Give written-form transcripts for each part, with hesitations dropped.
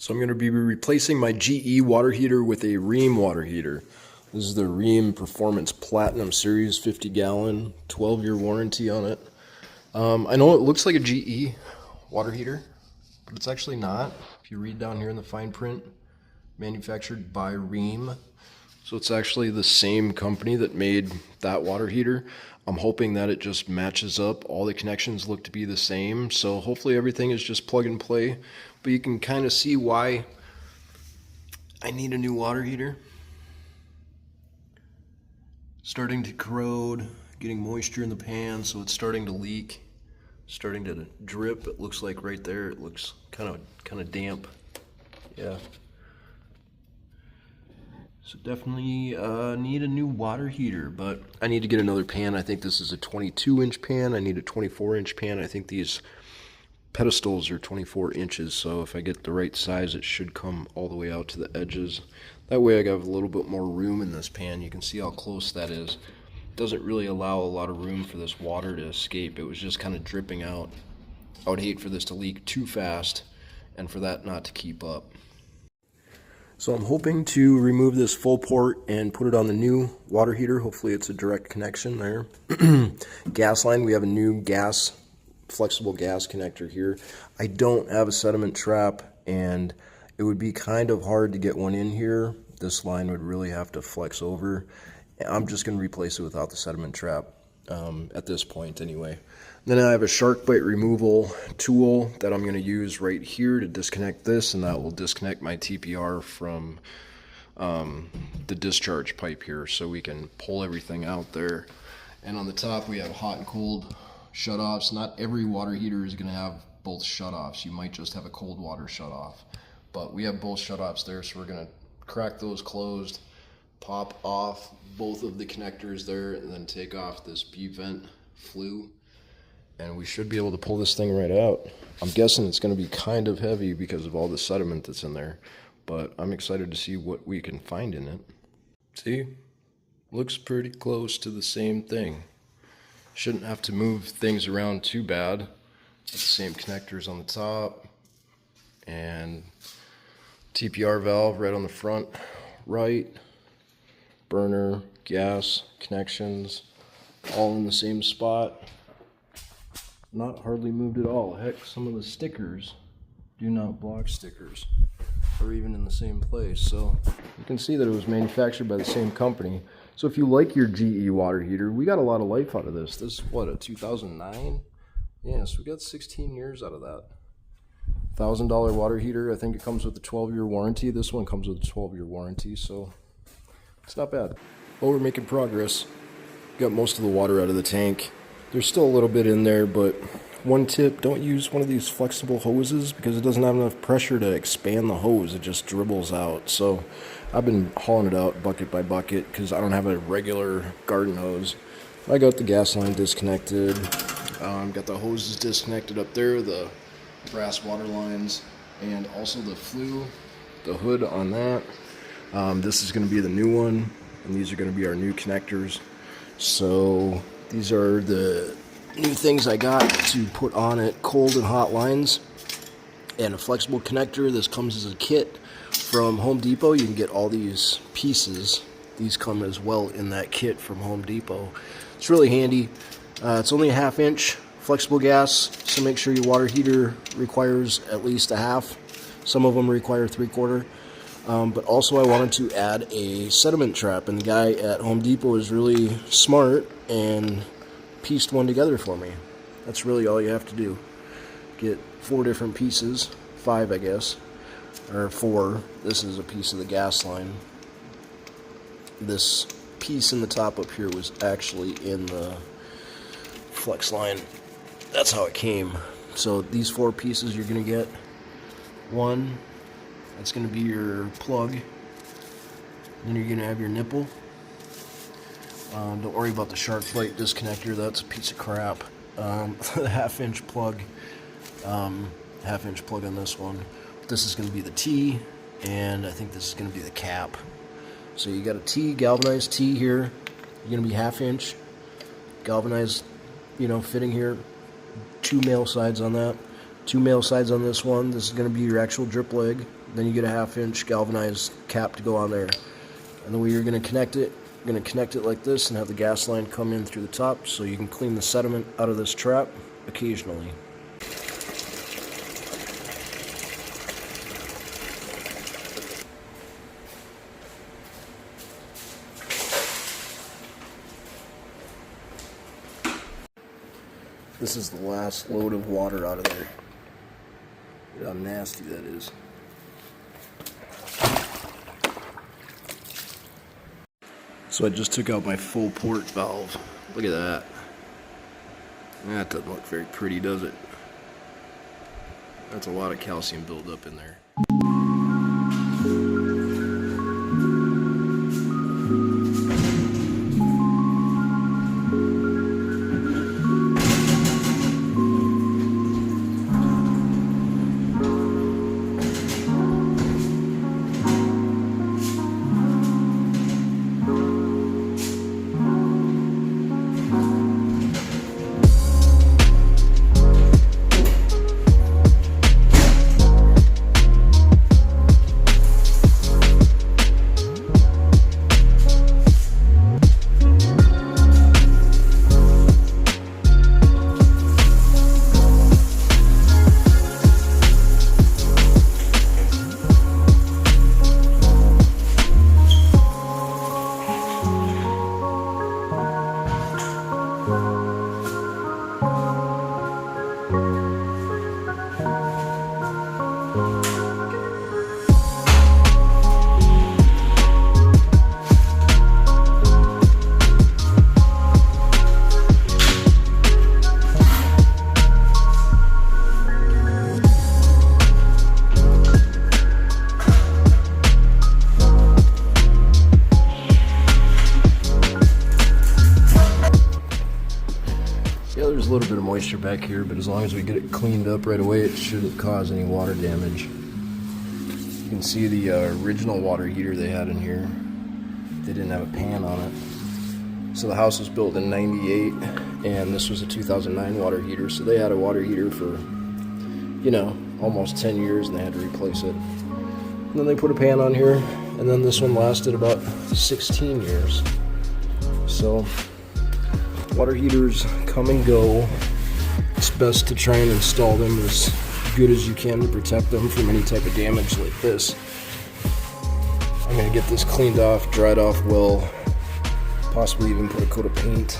So I'm going to be replacing my GE water heater with a Rheem water heater. This is the Rheem Performance Platinum Series 50 gallon, 12-year warranty on it. I know it looks like a GE water heater, but it's actually not. If you read down here in the fine print, manufactured by Rheem. So it's actually the same company that made that water heater. I'm hoping that it just matches up. All the connections look to be the same, so hopefully everything is just plug and play. But you can kind of see why I need a new water heater. Starting to corrode, getting moisture in the pan, so it's starting to leak, starting to drip. It looks like right there, it looks kind of damp. Yeah. So definitely need a new water heater, but I need to get another pan. I think this is a 22-inch pan. I need a 24-inch pan. I think these pedestals are 24 inches, so if I get the right size, it should come all the way out to the edges. That way I have a little bit more room in this pan. You can see how close that is. It doesn't really allow a lot of room for this water to escape. It was just kind of dripping out. I would hate for this to leak too fast and for that not to keep up. So I'm hoping to remove this full port and put it on the new water heater. Hopefully it's a direct connection there. Gas line, we have a new flexible gas connector here. I don't have a sediment trap, and it would be kind of hard to get one in here. This line would really have to flex over. I'm just going to replace it without the sediment trap at this point anyway. Then I have a shark bite removal tool that I'm going to use right here to disconnect this, and that will disconnect my TPR from the discharge pipe here, so we can pull everything out there. And on the top we have hot and cold shutoffs. Not every water heater is going to have both shutoffs. You might just have a cold water shutoff, but we have both shutoffs there, so we're going to crack those closed, pop off both of the connectors there, and then take off this B-vent flue, and we should be able to pull this thing right out. I'm guessing it's going to be kind of heavy because of all the sediment that's in there, but I'm excited to see what we can find in it. See? Looks pretty close to the same thing. Shouldn't have to move things around too bad. Got the same connectors on the top, and TPR valve right on the front right, burner, gas, connections, all in the same spot. Not hardly moved at all. Heck, some of the stickers, do not block stickers, are even in the same place. So you can see that it was manufactured by the same company. So if you like your GE water heater, we got a lot of life out of this. This is what, a 2009? Yeah, so we got 16 years out of that. $1,000 water heater. I think it comes with a 12-year warranty. This one comes with a 12-year warranty, so it's not bad. Well, we're making progress. Got most of the water out of the tank. There's still a little bit in there, but one tip, don't use one of these flexible hoses because it doesn't have enough pressure to expand the hose. It just dribbles out. So I've been hauling it out bucket by bucket because I don't have a regular garden hose. I got the gas line disconnected. Got the hoses disconnected up there, the brass water lines, and also the flue, the hood on that. This is going to be the new one, and these are going to be our new connectors. So these are the new things I got to put on it: cold and hot lines, and a flexible connector. This comes as a kit from Home Depot. You can get all these pieces. These come as well in that kit from Home Depot. It's really handy. It's only a 1/2 inch flexible gas, so make sure your water heater requires at least a 1/2. Some of them require 3/4. But also I wanted to add a sediment trap, and the guy at Home Depot is really smart and pieced one together for me. That's really all you have to do. Get 4 different pieces, 5 I guess, or 4. This is a piece of the gas line. This piece in the top up here was actually in the flex line. That's how it came. So these 4 pieces you're going to get. One, that's going to be your plug. Then you're going to have your nipple. Don't worry about the shark bite disconnector. That's a piece of crap. The 1/2 inch plug. 1/2 inch plug on this one. This is going to be the T, and I think this is going to be the cap. So you got a T, galvanized T here. You're going to be 1/2 inch galvanized, fitting here. 2 male sides on that. 2 male sides on this one. This is going to be your actual drip leg. Then you get a 1/2 inch galvanized cap to go on there. And the way you're going to connect it, you're going to connect it like this and have the gas line come in through the top so you can clean the sediment out of this trap occasionally. This is the last load of water out of there. Look how nasty that is. So I just took out my full port valve. Look at that. That doesn't look very pretty, does it? That's a lot of calcium buildup in there. There's a little bit of moisture back here, but as long as we get it cleaned up right away, it shouldn't cause any water damage. You can see the original water heater they had in here. They didn't have a pan on it. So the house was built in '98, and this was a 2009 water heater. So they had a water heater for, you know, almost 10 years, and they had to replace it. And then they put a pan on here, and then this one lasted about 16 years. So water heaters come and go. It's best to try and install them as good as you can to protect them from any type of damage like this. I'm going to get this cleaned off, dried off well, possibly even put a coat of paint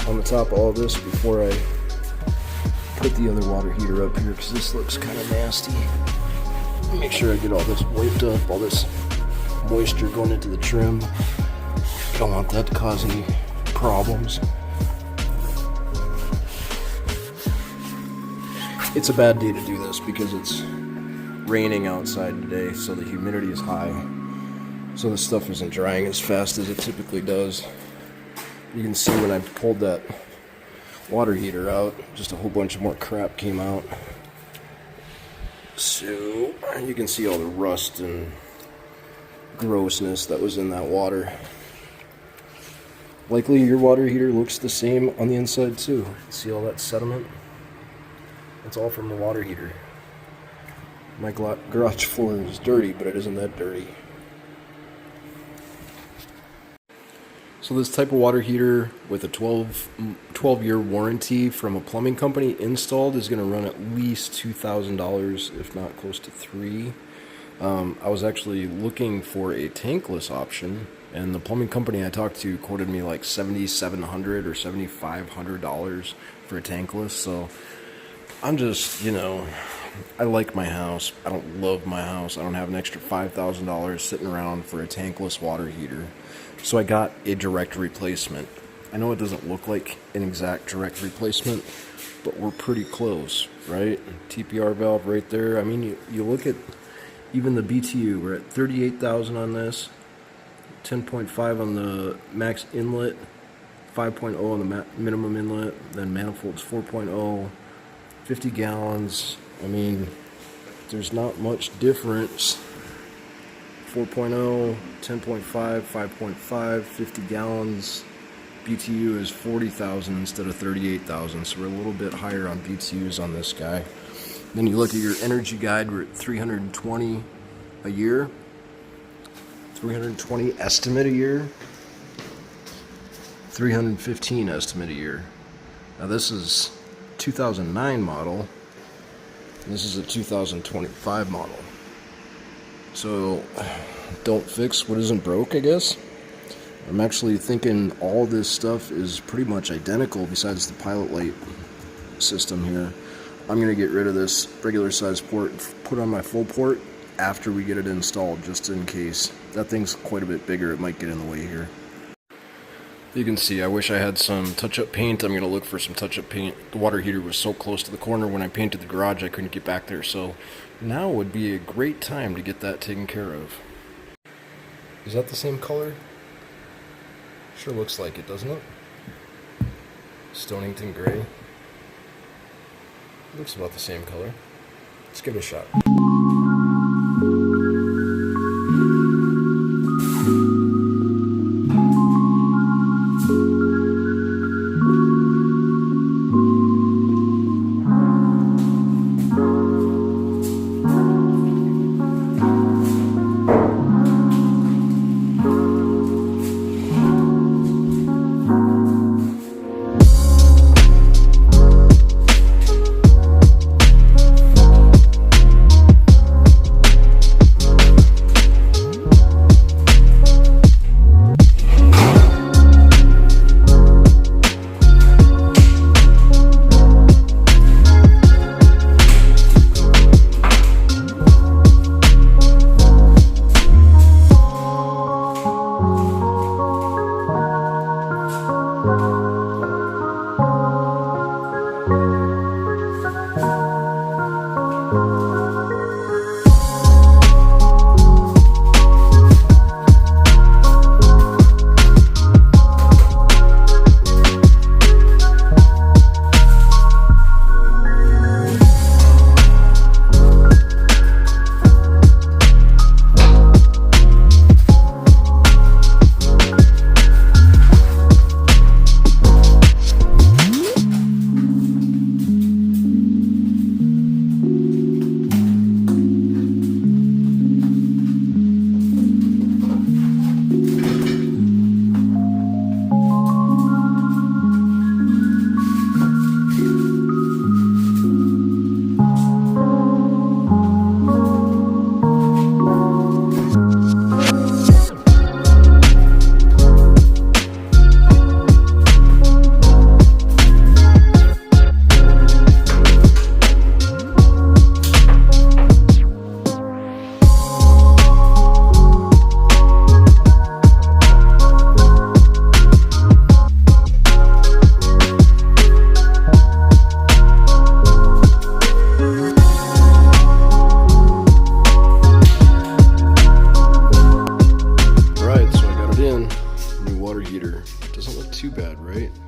on the top of all this before I put the other water heater up here, because this looks kind of nasty. Make sure I get all this wiped up, all this moisture going into the trim. Don't want that to cause any problems. It's a bad day to do this because it's raining outside today, so the humidity is high, so the stuff isn't drying as fast as it typically does. You can see when I pulled that water heater out, just a whole bunch of more crap came out. So you can see all the rust and grossness that was in that water. Likely your water heater looks the same on the inside too. See all that sediment? It's all from the water heater. My garage floor is dirty, but it isn't that dirty. So this type of water heater with a 12-year warranty from a plumbing company installed is going to run at least $2,000, if not close to $3,000. I was actually looking for a tankless option, and the plumbing company I talked to quoted me like $7,700 or $7,500 for a tankless. So I'm just, you know, I like my house. I don't love my house. I don't have an extra $5,000 sitting around for a tankless water heater. So I got a direct replacement. I know it doesn't look like an exact direct replacement, but we're pretty close, right? TPR valve right there. I mean, you look at even the BTU, we're at 38,000 on this, 10.5 on the max inlet, 5.0 on the minimum inlet, then manifolds 4.0, 50 gallons. I mean, there's not much difference. 4.0, 10.5, 5.5, 50 gallons. BTU is 40,000 instead of 38,000, so we're a little bit higher on BTUs on this guy. Then you look at your energy guide, we're at 320 a year, 320 estimate a year, 315 estimate a year. Now this is 2009 model, and this is a 2025 model. So don't fix what isn't broke, I guess. I'm actually thinking all this stuff is pretty much identical besides the pilot light system here. I'm going to get rid of this regular size port, put on my full port after we get it installed, just in case. That thing's quite a bit bigger, it might get in the way here. You can see I wish I had some touch-up paint. I'm going to look for some touch-up paint. The water heater was so close to the corner when I painted the garage I couldn't get back there, so now would be a great time to get that taken care of. Is that the same color? Sure looks like it, doesn't it? Stonington gray. Looks about the same color. Let's give it a shot.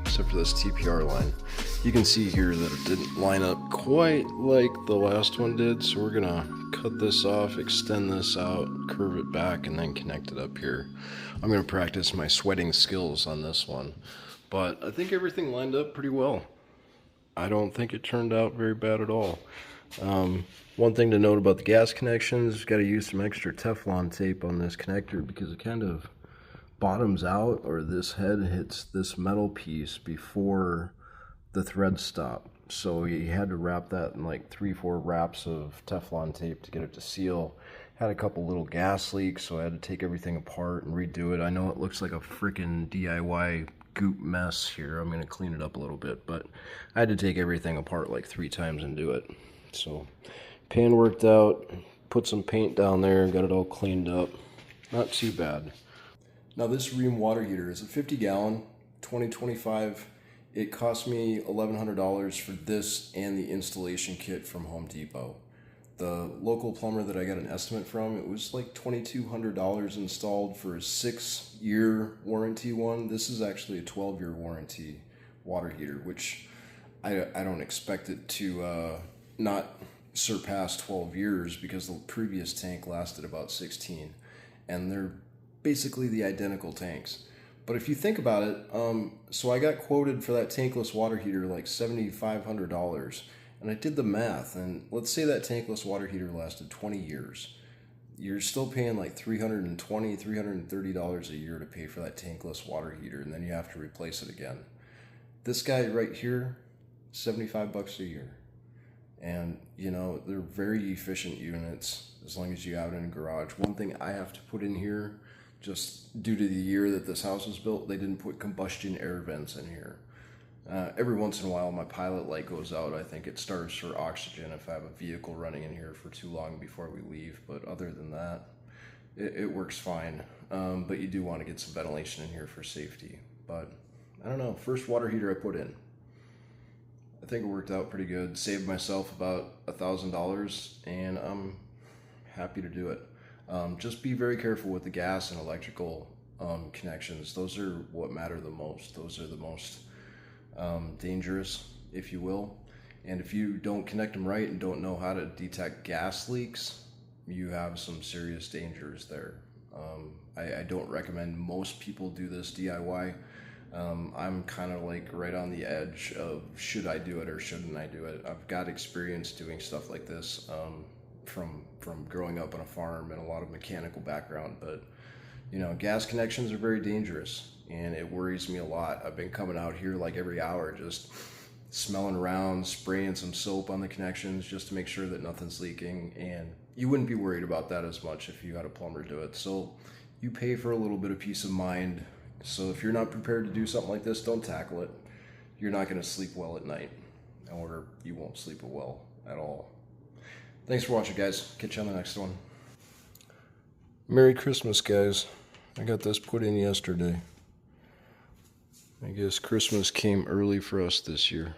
Except for this TPR line. You can see here that it didn't line up quite like the last one did, so we're gonna cut this off, extend this out, curve it back, and then connect it up here. I'm gonna practice my sweating skills on this one, but I think everything lined up pretty well. I don't think it turned out very bad at all. One thing to note about the gas connections, got to use some extra Teflon tape on this connector because it kind of bottoms out, or this head hits this metal piece before the threads stop. So you had to wrap that in like 3-4 wraps of Teflon tape to get it to seal. Had a couple little gas leaks, so I had to take everything apart and redo it. I know it looks like a freaking DIY goop mess here. I'm going to clean it up a little bit, but I had to take everything apart like 3 times and do it. So pan worked out, put some paint down there, got it all cleaned up. Not too bad. Now this Rheem water heater is a 50-gallon, 2025. It cost me $1,100 for this and the installation kit from Home Depot. The local plumber that I got an estimate from, it was like $2,200 installed for a 6-year warranty one. This is actually a 12-year warranty water heater, which I don't expect it to not surpass 12 years because the previous tank lasted about 16, and they're basically the identical tanks. But if you think about it, so I got quoted for that tankless water heater like $7,500, And I did the math, and let's say that tankless water heater lasted 20 years. You're still paying like $320, $330 a year to pay for that tankless water heater, and then you have to replace it again. This guy right here, $75 a year. And, you know, they're very efficient units as long as you have it in a garage. One thing I have to put in here, just due to the year that this house was built, they didn't put combustion air vents in here. Every once in a while my pilot light goes out. I think it starves for oxygen if I have a vehicle running in here for too long before we leave, but other than that, it works fine. But you do want to get some ventilation in here for safety. But I don't know, first water heater I put in, I think it worked out pretty good. Saved myself about $1,000, and I'm happy to do it. Just be very careful with the gas and electrical connections. Those are what matter the most. Those are the most dangerous, if you will. And if you don't connect them right and don't know how to detect gas leaks, you have some serious dangers there. I don't recommend most people do this DIY. I'm kind of like right on the edge of should I do it or shouldn't I do it. I've got experience doing stuff like this from growing up on a farm and a lot of mechanical background, but you know, gas connections are very dangerous and it worries me a lot. I've been coming out here like every hour just smelling around, spraying some soap on the connections just to make sure that nothing's leaking, and you wouldn't be worried about that as much if you had a plumber do it. So you pay for a little bit of peace of mind. So if you're not prepared to do something like this, don't tackle it. You're not going to sleep well at night, or you won't sleep well at all. Thanks for watching, guys. Catch you on the next one. Merry Christmas, guys. I got this put in yesterday. I guess Christmas came early for us this year.